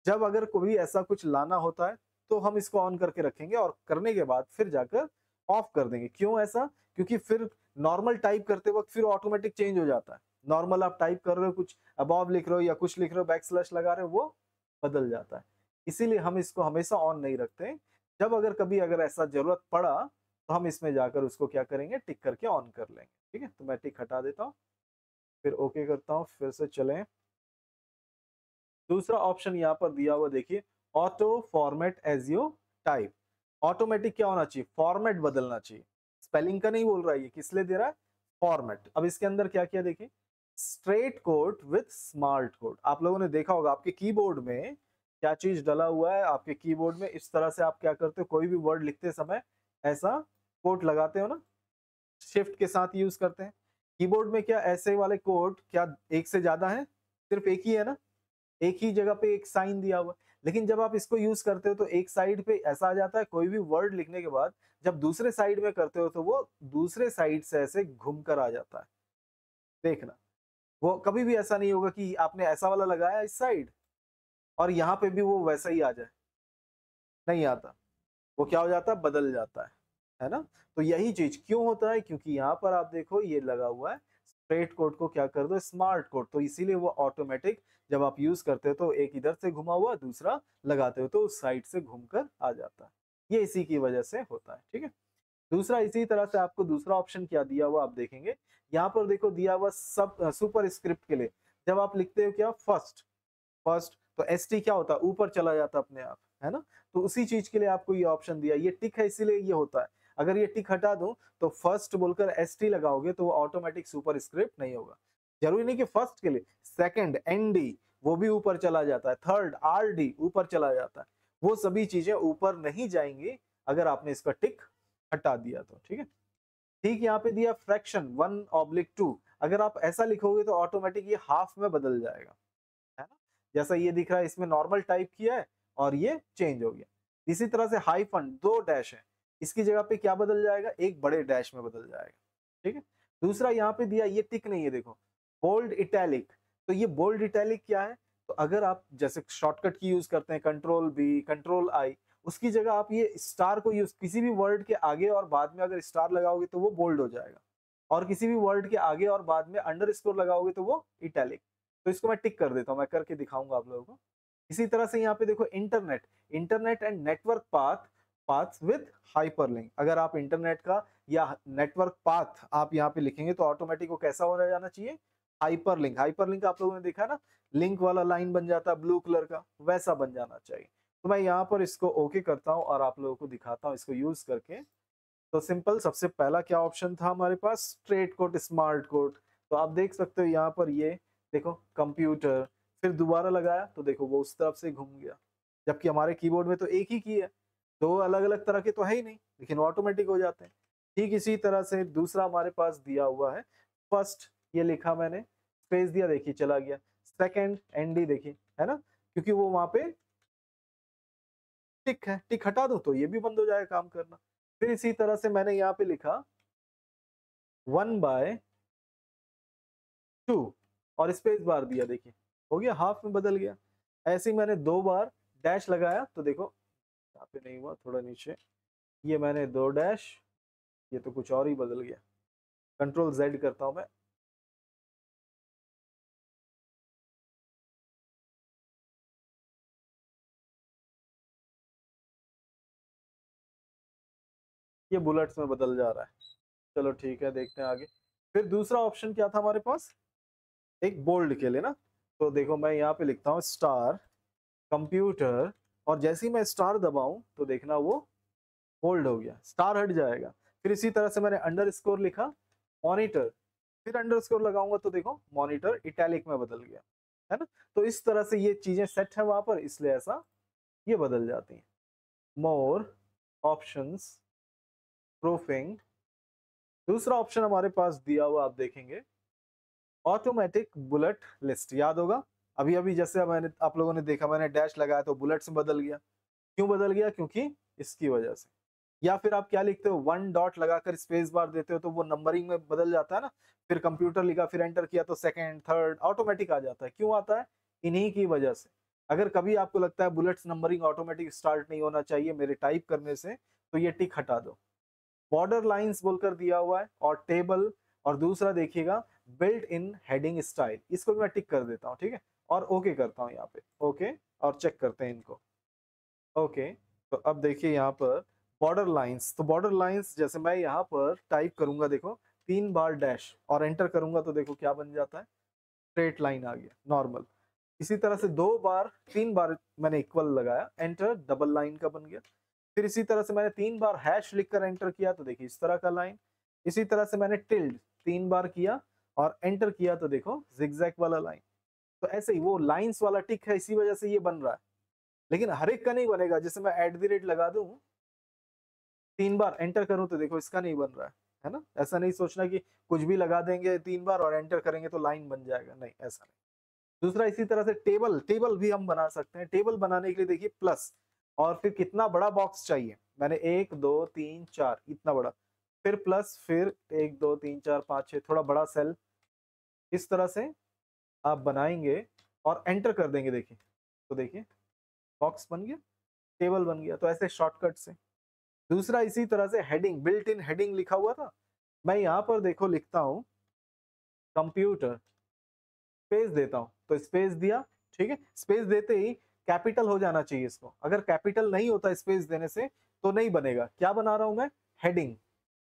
जब अगर कोई ऐसा कुछ लाना होता है तो हम इसको ऑन करके रखेंगे, और करने के बाद फिर जाकर ऑफ कर देंगे। क्यों ऐसा, क्योंकि फिर नॉर्मल टाइप करते वक्त फिर ऑटोमेटिक चेंज हो जाता है। नॉर्मल आप टाइप कर रहे हो, कुछ अबव लिख रहे हो या कुछ लिख रहे हो, बैक स्लैश लगा रहे हो, वो बदल जाता है। इसीलिए हम इसको हमेशा ऑन नहीं रखते। जब अगर कभी अगर ऐसा जरूरत पड़ा तो हम इसमें जाकर उसको क्या करेंगे, टिक करके ऑन कर लेंगे, ठीक है। तो मैं टिक हटा देता हूँ, फिर ओके करता हूँ, फिर से चलें। दूसरा ऑप्शन यहाँ पर दिया हुआ देखिए, auto format as you type. Automatic क्या होना चाहिए, फॉर्मेट बदलना चाहिए। स्पेलिंग का नहीं बोल रहा है, ये किस लिए दे रहा है, फॉर्मेट। अब इसके अंदर क्या किया देखिए, straight code with smart code. आप लोगों ने देखा होगा आपके कीबोर्ड में क्या चीज डला हुआ है। आपके कीबोर्ड में इस तरह से आप क्या करते हो, कोई भी वर्ड लिखते समय ऐसा कोड लगाते हो ना, शिफ्ट के साथ यूज करते हैं। कीबोर्ड में क्या ऐसे वाले कोड क्या एक से ज्यादा है, सिर्फ एक ही है ना, एक ही जगह पे एक साइन दिया हुआ। लेकिन जब आप इसको यूज करते हो तो एक साइड पे ऐसा आ जाता है, कोई भी वर्ड लिखने के बाद जब दूसरे साइड में करते हो तो वो दूसरे साइड से ऐसे घूम कर आ जाता है। देखना, वो कभी भी ऐसा नहीं होगा कि आपने ऐसा वाला लगाया इस साइड और यहाँ पे भी वो वैसा ही आ जाए, नहीं आता। वो क्या हो जाता है, बदल जाता है ना। तो यही चीज क्यों होता है, क्योंकि यहाँ पर आप देखो ये लगा हुआ है, स्ट्रेट कोड को क्या कर दो, स्मार्ट कोड। तो इसीलिए वो ऑटोमेटिक जब आप यूज करते हो तो एक इधर से घुमा हुआ, दूसरा लगाते हो तो उस साइड से घूमकर आ जाता है। ये इसी की वजह से होता है, ठीक है। दूसरा इसी तरह से आपको दूसरा ऑप्शन क्या दिया हुआ आप देखेंगे, यहाँ पर देखो दिया हुआ सब सुपर स्क्रिप्ट के लिए। जब आप लिखते हो क्या, फर्स्ट, फर्स्ट, तो एस टी क्या होता है, ऊपर चला जाता अपने आप, है ना। तो उसी चीज के लिए आपको ये ऑप्शन दिया, ये टिक है इसीलिए ये होता है। अगर ये टिक हटा दूं तो फर्स्ट बोलकर एस टी लगाओगे तो वो ऑटोमेटिक सुपर स्क्रिप्ट नहीं होगा। जरूरी नहीं कि फर्स्ट के लिए, सेकंड एन डी वो भी ऊपर चला जाता है, थर्ड आर डी ऊपर चला जाता है। वो सभी चीजें ऊपर नहीं जाएंगी अगर आपने इसका टिक हटा दिया तो, ठीक है। ठीक, यहाँ पे दिया फ्रैक्शन 1/2, अगर आप ऐसा लिखोगे तो ऑटोमेटिक ये हाफ में बदल जाएगा, है ना। जैसा ये दिख रहा है, इसमें नॉर्मल टाइप किया है और ये चेंज हो गया। इसी तरह से हाइफन 2 डैश है, इसकी जगह पे क्या बदल जाएगा, एक बड़े डैश में बदल जाएगा, ठीक है। दूसरा यहाँ पे दिया, ये टिक नहीं है देखो, बोल्ड इटैलिक। तो ये बोल्ड इटैलिक क्या है, तो अगर आप जैसे शॉर्टकट की यूज करते हैं कंट्रोल बी कंट्रोल आई, उसकी जगह आप ये स्टार को यूज, किसी भी वर्ड के आगे और बाद में अगर स्टार लगाओगे तो वो बोल्ड हो जाएगा, और किसी भी वर्ड के आगे और बाद में अंडरस्कोर लगाओगे तो वो इटैलिक। तो इसको मैं टिक कर देता हूं, मैं करके दिखाऊंगा आप लोगों को। इसी तरह से यहाँ पे देखो internet, internet and network path, paths with hyperlink. अगर आप इंटरनेट का या नेटवर्क पाथ आप यहाँ पे लिखेंगे तो ऑटोमेटिक वो कैसा हो जाना चाहिए, हाइपरलिंक। हाइपरलिंक आप लोगों ने देखा ना, लिंक वाला लाइन बन जाता है ब्लू कलर का, वैसा बन जाना चाहिए। तो मैं यहाँ पर इसको ओके करता हूँ और आप लोगों को दिखाता हूँ इसको यूज करके। तो सिंपल, सबसे पहला क्या ऑप्शन था हमारे पास, स्ट्रेट कोड स्मार्ट कोड। तो आप देख सकते हो यहाँ पर ये देखो कंप्यूटर, फिर दोबारा लगाया तो देखो वो उस तरफ से घूम गया, जबकि हमारे कीबोर्ड में तो एक ही की है, दो अलग अलग तरह के तो है ही नहीं, लेकिन ऑटोमेटिक हो जाते हैं। ठीक इसी तरह से दूसरा हमारे पास दिया हुआ है, फर्स्ट ये लिखा मैंने, स्पेस दिया, देखिए चला गया। सेकंड एनडी देखिए, है ना, क्योंकि वो वहां पे टिक है, टिक हटा दूं तो ये भी बंद हो जाएगा काम करना। फिर इसी तरह से मैंने यहाँ पे लिखा 1/2 और स्पेस बार दिया, देखिए हो गया, हाफ में बदल गया। ऐसे ही मैंने 2 बार डैश लगाया तो देखो यहाँ पे नहीं हुआ, थोड़ा नीचे, ये मैंने 2 डैश, ये तो कुछ और ही बदल गया। कंट्रोल Z करता हूं मैं, ये बुलेट्स में बदल जा रहा है। चलो ठीक है, देखते हैं आगे। फिर दूसरा ऑप्शन क्या था हमारे पास, एक बोल्ड के लिए ना, तो देखो मैं यहाँ पे लिखता हूँ स्टार कंप्यूटर, और जैसे ही मैं स्टार दबाऊं तो देखना वो बोल्ड हो गया, स्टार हट जाएगा। फिर इसी तरह से मैंने अंडरस्कोर लिखा मॉनिटर, फिर अंडरस्कोर लगाऊंगा तो देखो मॉनिटर इटैलिक में बदल गया, है ना। तो इस तरह से ये चीजें सेट है वहां पर, इसलिए ऐसा ये बदल जाती हैं। मोर ऑप्शंस, प्रूफिंग, दूसरा ऑप्शन हमारे पास दिया हुआ आप देखेंगे ऑटोमेटिक बुलेट लिस्ट, याद होगा अभी अभी जैसे मैंने आप लोगों ने देखा, मैंने डैश लगाया तो बुलेट्स में बदल गया। क्यों बदल गया, क्योंकि इसकी वजह से। या फिर आप क्या लिखते हो, 1 डॉट लगाकर स्पेस बार देते हो तो वो नंबरिंग में बदल जाता है ना, फिर कंप्यूटर लिखा फिर एंटर किया तो सेकंड थर्ड ऑटोमेटिक आ जाता है। क्यों आता है, इन्हीं की वजह से। अगर कभी आपको लगता है बुलेट्स नंबरिंग ऑटोमेटिक स्टार्ट नहीं होना चाहिए मेरे टाइप करने से, तो ये टिक हटा दो। बॉर्डर लाइंस बोलकर दिया हुआ है, और टेबल, और दूसरा देखिएगा बिल्ट इन हेडिंग स्टाइल, इसको भी मैं टिक कर देता हूँ, ठीक है, और ओके करता हूँ यहाँ पे, ओके, और चेक करते हैं इनको। ओके, तो अब देखिए यहाँ पर बॉर्डर लाइंस, तो बॉर्डर लाइंस जैसे मैं यहाँ पर टाइप करूंगा, देखो 3 बार डैश और एंटर करूंगा तो देखो क्या बन जाता है, स्ट्रेट लाइन आ गया नॉर्मल। इसी तरह से 2 बार 3 बार मैंने इक्वल लगाया, एंटर डबल लाइन का बन गया। फिर इसी तरह से मैंने 3 बार हैश लिखकर एंटर किया तो देखिए इस तरह का लाइन। इसी तरह से मैंने टिल्ड 3 बार किया और एंटर किया तो देखो जिगजैग वाला लाइन। तो ऐसे ही वो लाइंस वाला टिक है, इसी वजह से ये बन रहा है। लेकिन हर एक का नहीं बनेगा, जैसे मैं @ लगा दूं 3 बार एंटर करूं तो देखो इसका नहीं बन रहा है ना। ऐसा नहीं सोचना कि कुछ भी लगा देंगे 3 बार और एंटर करेंगे तो लाइन बन जाएगा, नहीं ऐसा नहीं। दूसरा इसी तरह से टेबल, टेबल भी हम बना सकते हैं। टेबल बनाने के लिए देखिए प्लस, और फिर कितना बड़ा बॉक्स चाहिए, मैंने 1 2 3 4 इतना बड़ा, फिर प्लस, फिर 1 2 3 4 5 6 थोड़ा बड़ा सेल, इस तरह से आप बनाएंगे और एंटर कर देंगे, देखिए तो देखिए बॉक्स बन गया, टेबल बन गया। तो ऐसे शॉर्टकट से। दूसरा इसी तरह से हेडिंग, बिल्ट इन हेडिंग लिखा हुआ था, मैं यहाँ पर देखो लिखता हूँ कंप्यूटर, स्पेस देता हूँ तो स्पेस दिया, ठीक है। स्पेस देते ही कैपिटल हो जाना चाहिए इसको, अगर कैपिटल नहीं होता स्पेस देने से तो नहीं बनेगा। क्या बना रहा हूं मैं, हेडिंग।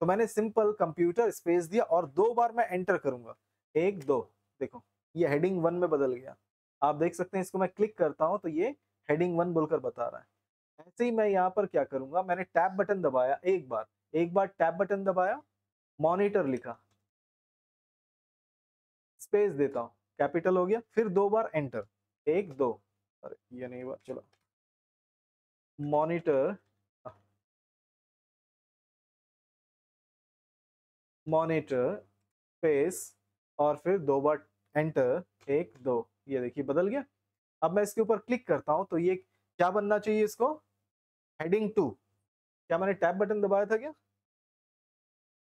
तो मैंने सिंपल कंप्यूटर स्पेस दिया और 2 बार मैं एंटर करूंगा, 1 2, देखो ये हेडिंग 1 में बदल गया। आप देख सकते हैं, इसको मैं क्लिक करता हूं तो ये हेडिंग 1 बोलकर बता रहा है। ऐसे ही मैं यहाँ पर क्या करूंगा, मैंने टैब बटन दबाया एक बार टैब बटन दबाया, मॉनिटर लिखा, स्पेस देता हूँ, कैपिटल हो गया, फिर 2 बार एंटर, 1 2, अरे ये नहीं हुआ, चलो मॉनिटर, मॉनिटर स्पेस, और फिर 2 बार एंटर, 1 2, ये देखिए बदल गया। अब मैं इसके ऊपर क्लिक करता हूं तो ये क्या बनना चाहिए इसको, हेडिंग 2। क्या मैंने टैब बटन दबाया था क्या,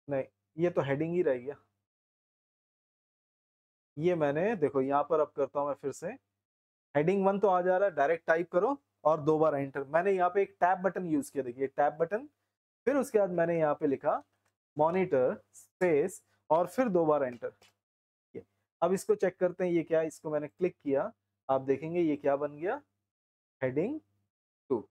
नहीं, ये तो हेडिंग ही रह गया। ये मैंने देखो यहाँ पर अब करता हूं मैं फिर से, हेडिंग 1 तो आ जा रहा है, डायरेक्ट टाइप करो और 2 बार एंटर। मैंने यहाँ पे एक टैब बटन यूज किया, देखिए टैब बटन, फिर उसके बाद मैंने यहाँ पे लिखा मॉनिटर स्पेस और फिर 2 बार एंटर। अब इसको चेक करते हैं ये क्या है, इसको मैंने क्लिक किया, आप देखेंगे ये क्या बन गया, हेडिंग 2।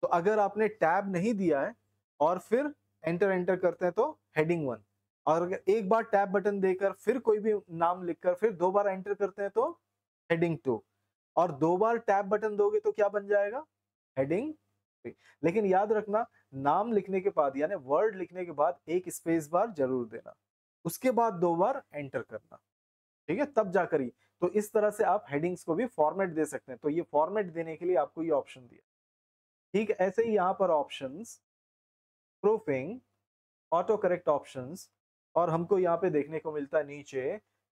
तो अगर आपने टैब नहीं दिया है और फिर एंटर एंटर करते हैं तो हेडिंग 1, और अगर एक बार टैब बटन देकर फिर कोई भी नाम लिखकर फिर 2 बार एंटर करते हैं तो हेडिंग 2, और 2 बार टैब बटन दोगे तो क्या बन जाएगा, हेडिंग 3। लेकिन याद रखना, नाम लिखने के बाद यानी वर्ड लिखने के बाद एक स्पेस बार जरूर देना, उसके बाद 2 बार एंटर करना। ठीक है, तब जाकर ही। तो इस तरह से आप हेडिंग्स को भी फॉर्मेट दे सकते हैं। तो ये फॉर्मेट देने के लिए आपको ये ऑप्शन दिया। ठीक है, ऐसे ही यहाँ पर options, proofing, auto correct options, और हमको यहाँ पे देखने को मिलता है नीचे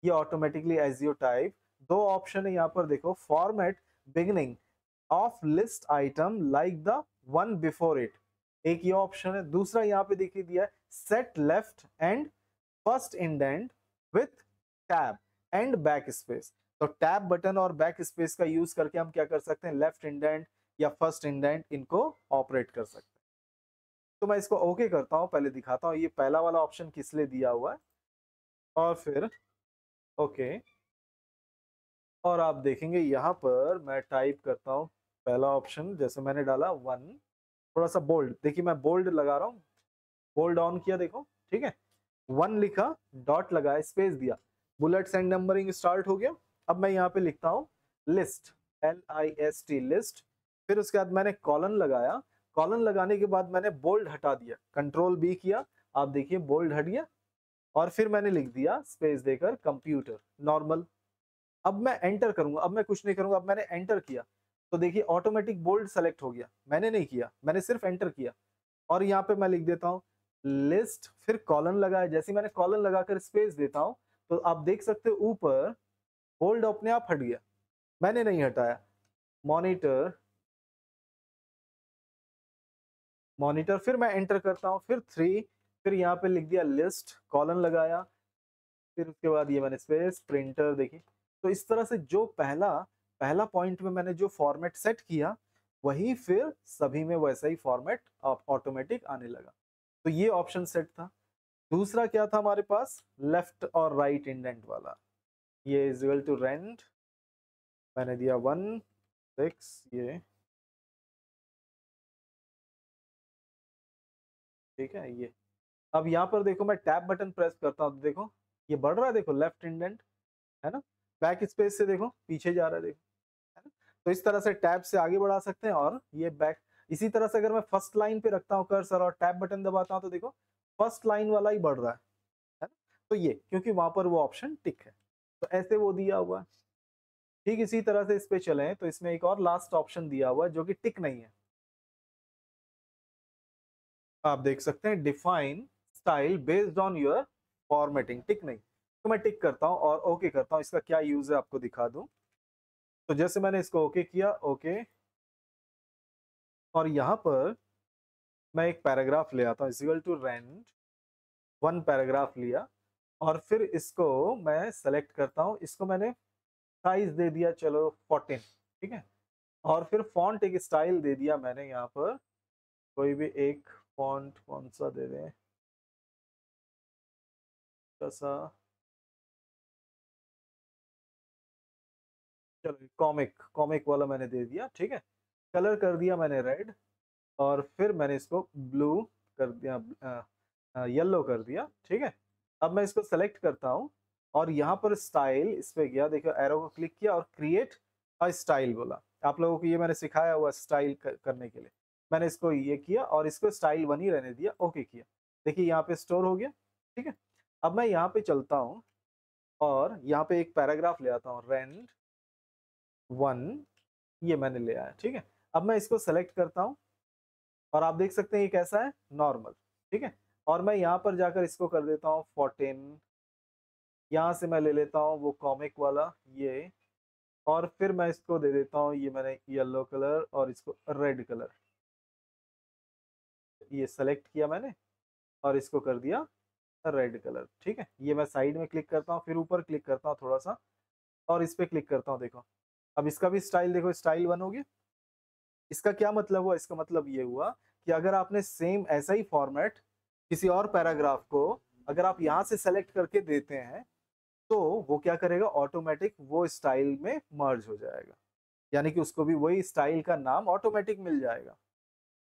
ये ऑटोमेटिकली एसईओ टाइप। दो ऑप्शन है यहाँ पर देखो, format beginning of list item like the one before it, एक ये ऑप्शन है। दूसरा यहाँ पे देखिए दिया है, set left and first indent with tab and back space. तो टैब बटन और बैक स्पेस का यूज करके हम क्या कर सकते हैं, लेफ्ट इंडेंट या फर्स्ट इंडेंट इनको ऑपरेट कर सकते हैं। तो मैं इसको ओके करता हूं, पहले दिखाता हूं ये पहला वाला ऑप्शन किस लिए दिया हुआ है, और फिर ओके। और आप देखेंगे यहाँ पर मैं टाइप करता हूँ पहला ऑप्शन, जैसे मैंने डाला वन, थोड़ा सा बोल्ड, देखिए मैं बोल्ड लगा रहा हूँ, बोल्ड ऑन किया देखो, ठीक है, वन लिखा, डॉट लगाया, स्पेस दिया, बुलेट्स एंड नंबरिंग स्टार्ट हो गया। अब मैं यहाँ पे लिखता हूँ लिस्ट, LIST लिस्ट, फिर उसके बाद मैंने कॉलन लगाया, कॉलन लगाने के बाद मैंने बोल्ड हटा दिया, कंट्रोल B किया, आप देखिए बोल्ड हट गया, और फिर मैंने लिख दिया स्पेस देकर कंप्यूटर नॉर्मल। अब मैं एंटर करूंगा, अब मैं कुछ नहीं करूंगा, अब मैंने एंटर किया तो देखिए ऑटोमेटिक बोल्ड सेलेक्ट हो गया, मैंने नहीं किया, मैंने सिर्फ एंटर किया। और यहाँ पे मैं लिख देता हूँ लिस्ट, फिर कॉलन लगाया, जैसे मैंने कॉलन लगाकर स्पेस देता हूँ तो आप देख सकते हो ऊपर बोल्ड अपने आप हट गया, मैंने नहीं हटाया। मॉनिटर, मॉनिटर, फिर मैं एंटर करता हूँ, फिर 3, फिर यहाँ पे लिख दिया लिस्ट, कॉलन लगाया, फिर उसके बाद ये मैंने स्पेस, प्रिंटर, देखिए। तो इस तरह से जो पहला पहला पॉइंट में मैंने जो फॉर्मेट सेट किया, वही फिर सभी में वैसा ही फॉर्मेट ऑटोमेटिक आने लगा। तो ये ऑप्शन सेट था। दूसरा क्या था हमारे पास, लेफ्ट और राइट इंडेंट वाला, ये इज इक्वल टू रेंट, मैंने दिया 1 6 ये, ठीक है ये। अब यहाँ पर देखो मैं टैब बटन प्रेस करता हूँ तो देखो ये बढ़ रहा है, देखो लेफ्ट इंडेंट, है ना, बैक स्पेस से देखो पीछे जा रहा है, देखो, है ना। तो इस तरह से टैब से आगे बढ़ा सकते हैं, और ये बैक, इसी तरह से अगर मैं फर्स्ट लाइन पे रखता हूँ कर्सर और टैब बटन दबाता हूँ तो देखो फर्स्ट लाइन वाला ही बढ़ रहा है ना। तो ये क्योंकि वहां पर वो ऑप्शन टिक है, तो ऐसे वो दिया हुआ है। ठीक इसी तरह से इस पे चले तो इसमें एक और लास्ट ऑप्शन दिया हुआ है जो कि टिक नहीं है, आप देख सकते हैं define style based on your formatting, tick नहीं। तो मैं टिक करता हूँ और ओके करता हूँ, इसका क्या यूज है आपको दिखा दूं। तो जैसे मैंने इसको ओके किया, ओके, और यहाँ पर मैं एक पैराग्राफ ले आता हूँ, equal to rand, one paragraph लिया, और फिर इसको मैं सेलेक्ट करता हूँ, इसको मैंने साइज दे दिया चलो 14, ठीक है। और फिर फॉन्ट एक स्टाइल दे दिया मैंने यहाँ पर, कोई भी एक फॉन्ट कौन सा दे दें, सा, चलो कॉमिक, कॉमिक वाला मैंने दे दिया, ठीक है। कलर कर दिया मैंने रेड, और फिर मैंने इसको ब्लू कर दिया, येलो कर दिया, ठीक है। अब मैं इसको सेलेक्ट करता हूँ, और यहाँ पर स्टाइल इस पे गया, देखो एरो को क्लिक किया और क्रिएट अ स्टाइल बोला। आप लोगों को ये मैंने सिखाया हुआ स्टाइल करने के लिए, मैंने इसको ये किया और इसको स्टाइल बनी रहने दिया, ओके किया, देखिए यहाँ पे स्टोर हो गया, ठीक है। अब मैं यहाँ पे चलता हूँ और यहाँ पे एक पैराग्राफ ले आता हूँ, रेंट 1, ये मैंने ले आया, ठीक है। अब मैं इसको सेलेक्ट करता हूँ और आप देख सकते हैं ये कैसा है, नॉर्मल, ठीक है। और मैं यहाँ पर जाकर इसको कर देता हूँ 14, यहाँ से मैं ले लेता हूँ वो कॉमिक वाला ये, और फिर मैं इसको दे देता हूँ, ये मैंने येलो कलर और इसको रेड कलर, ये सेलेक्ट किया मैंने और इसको कर दिया रेड कलर, ठीक है। ये मैं साइड में क्लिक करता हूँ, फिर ऊपर क्लिक करता हूँ थोड़ा सा, और इस पे क्लिक करता हूँ, देखो अब इसका भी स्टाइल देखो, स्टाइल 1 हो गया। इसका क्या मतलब हुआ, इसका मतलब ये हुआ कि अगर आपने सेम ऐसा ही फॉर्मेट किसी और पैराग्राफ को अगर आप यहाँ से सेलेक्ट करके देते हैं तो वो क्या करेगा, ऑटोमेटिक वो स्टाइल में मर्ज हो जाएगा, यानी कि उसको भी वही स्टाइल का नाम ऑटोमेटिक मिल जाएगा।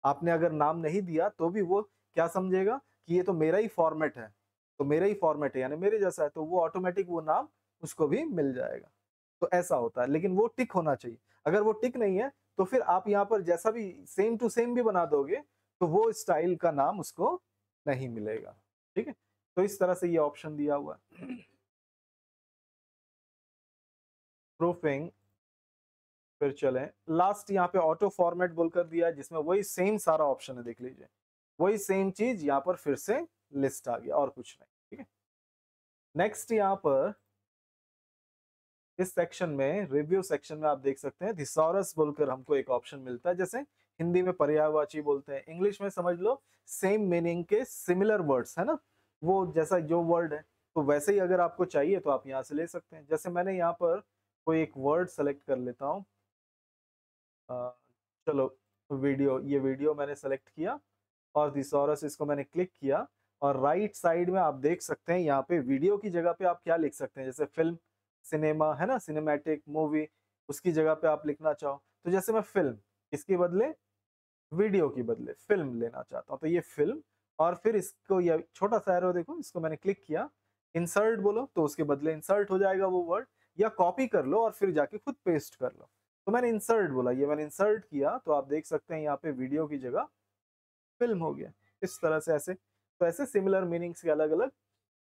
आपने अगर नाम नहीं दिया तो भी वो क्या समझेगा कि ये तो मेरा ही फॉर्मेट है, तो मेरा ही फॉर्मेट है यानी मेरे जैसा है, तो वो ऑटोमेटिक वो नाम उसको भी मिल जाएगा। तो ऐसा होता है, लेकिन वो टिक होना चाहिए। अगर वो टिक नहीं है तो फिर आप यहाँ पर जैसा भी सेम टू सेम भी बना दोगे तो वो स्टाइल का नाम उसको नहीं मिलेगा, ठीक है। तो इस तरह से ये ऑप्शन दिया हुआ है। प्रूफिंग, फिर चलें लास्ट यहाँ पे ऑटो फॉर्मेट बोलकर दिया है, जिसमें वही सेम सारा ऑप्शन है, देख लीजिए वही सेम चीज यहाँ पर फिर से लिस्ट आ गया और कुछ नहीं। ठीक है, नेक्स्ट यहाँ पर इस सेक्शन में रिव्यू सेक्शन में आप देख सकते हैं थिसॉरस बोलकर हमको एक ऑप्शन मिलता है, जैसे हिंदी में पर्यायवाची बोलते हैं, इंग्लिश में समझ लो सेम मीनिंग के सिमिलर वर्ड्स है ना, वो जैसा जो वर्ड है तो वैसे ही अगर आपको चाहिए तो आप यहाँ से ले सकते हैं। जैसे मैंने यहाँ पर कोई एक वर्ड सेलेक्ट कर लेता हूँ, चलो वीडियो, ये वीडियो मैंने सेलेक्ट किया और थिसॉरस इसको मैंने क्लिक किया और राइट साइड में आप देख सकते हैं यहाँ पे वीडियो की जगह पे आप क्या लिख सकते हैं, जैसे फिल्म, सिनेमा है ना, सिनेमैटिक मूवी, उसकी जगह पे आप लिखना चाहो तो जैसे मैं फिल्म, इसके बदले वीडियो की बदले फिल्म लेना चाहता हूँ तो ये फिल्म, और फिर इसको ये छोटा सा एरो देखो, इसको मैंने क्लिक किया, इंसर्ट बोलो तो उसके बदले इंसर्ट हो जाएगा वो वर्ड, या कॉपी कर लो और फिर जाके खुद पेस्ट कर लो। तो मैंने इंसर्ट बोला, ये मैंने इंसर्ट किया तो आप देख सकते हैं यहाँ पे वीडियो की जगह फिल्म हो गया। इस तरह से ऐसे, तो ऐसे सिमिलर मीनिंग्स के अलग अलग।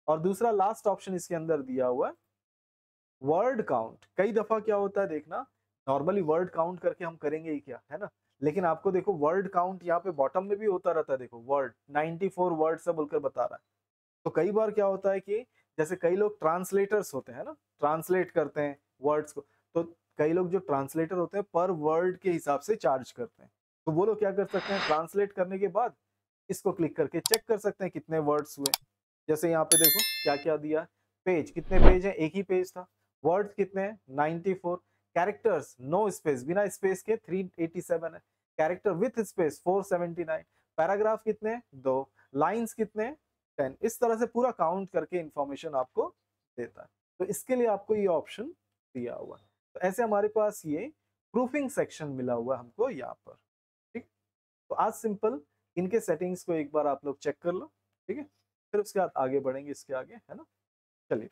और दूसरा लास्ट ऑप्शन इसके अंदर दिया हुआ है वर्ड काउंट। कई दफा क्या होता है देखना, नॉर्मली वर्ड काउंट करके हम करेंगे ही क्या, है ना, लेकिन आपको देखो वर्ड काउंट यहाँ पे बॉटम में भी होता रहता है, देखो वर्ड 94 वर्ड से बोलकर बता रहा है। तो कई बार क्या होता है कि जैसे कई लोग ट्रांसलेटर्स होते हैं ना, ट्रांसलेट करते हैं वर्ड्स को, तो कई लोग जो ट्रांसलेटर होते हैं पर वर्ड के हिसाब से चार्ज करते हैं, तो वो लोग क्या कर सकते हैं, ट्रांसलेट करने के बाद इसको क्लिक करके चेक कर सकते हैं कितने वर्ड्स हुए। जैसे यहाँ पे देखो क्या क्या दिया, पेज कितने पेज है, एक ही पेज था, वर्ड्स कितने हैं 94, कैरेक्टर्स नो स्पेस, बिना स्पेस के 387 है, कैरेक्टर विथ स्पेस 479, पैराग्राफ कितने हैं 2, लाइंस कितने हैं 10। इस तरह से पूरा काउंट करके इंफॉर्मेशन आपको देता है, तो इसके लिए आपको ये ऑप्शन दिया हुआ है। तो ऐसे हमारे पास ये प्रूफिंग सेक्शन मिला हुआ है हमको यहाँ पर। ठीक, तो आज सिंपल इनके सेटिंग्स को एक बार आप लोग चेक कर लो, ठीक है, फिर उसके बाद आगे बढ़ेंगे इसके आगे, है ना। चलिए।